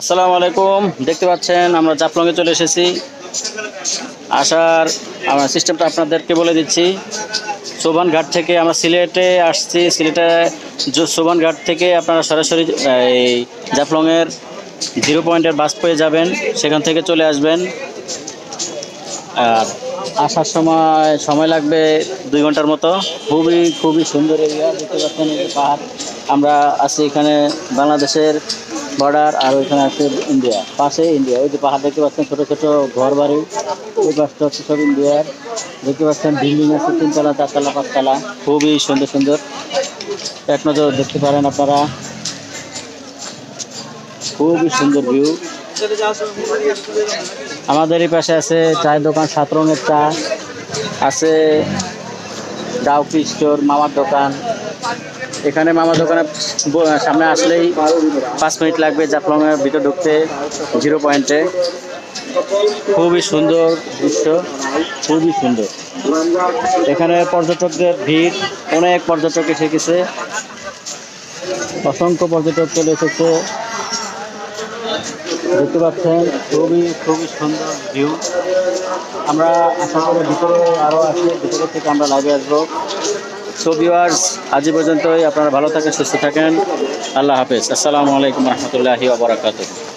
আসসালামু আলাইকুম, দেখতে পাচ্ছেন আমরা জাফলংয়ে চলে এসেছি। আসার আমার সিস্টেমটা আপনাদেরকে বলে দিচ্ছি। সোবানঘাট থেকে আমরা সিলেটে আসছি। সিলেটে সোবানঘাট থেকে আপনারা সরাসরি এই জাফলংয়ের 0 পয়েন্টের বাস পেয়ে যাবেন, সেখান থেকে চলে আসবেন। আর আসার সময় লাগবে 2 ঘন্টার মতো। খুবই সুন্দর এরিয়া, দেখতে পাচ্ছেন এই যে পাহাড়। আমরা আছি এখানে বাংলাদেশের বর্ডার, আর ওইখানে আছে ইন্ডিয়া, পাশে ইন্ডিয়া। ওই যে পাহাড় দেখতে পাচ্ছেন, ছোটো ছোটো ঘর বাড়ি, ওই পাশটা হচ্ছে সব ইন্ডিয়ার। দেখতে পাচ্ছেন বিল্ডিং আছে 3 তলা 4 তলা 5 তলা, খুবই সুন্দর সুন্দর। এক নজর দেখতে পারেন আপনারা, খুবই সুন্দর ভিউ। আমাদের এই পাশে আছে চায়ের দোকান, 7 রঙের চা আছে, ডাউকি স্টোর, মামার দোকান। এখানে মামার দোকানের সামনে আসলেই 5 মিনিট লাগবে জাফলংয়ের ভিতর ঢুকতে 0 পয়েন্টে। খুবই সুন্দর দৃশ্য, খুবই সুন্দর। এখানে পর্যটকদের ভিড়, অনেক পর্যটক এসে গেছে, অসংখ্য পর্যটক চলে এসেছে। দেখতে পাচ্ছেন খুবই সুন্দর ভিউ। আমরা আশা করি ভিতরে আরও আছে, ভিতরে থেকে আমরা লাইভে আসবো। সো ভিউয়ার্স, আজ পর্যন্তই। আপনারা ভালো থাকেন, সুস্থ থাকেন। আল্লাহ হাফেজ। আসসালামু আলাইকুম রহমতুল্লাহি ওয়া বারাকাতুহু।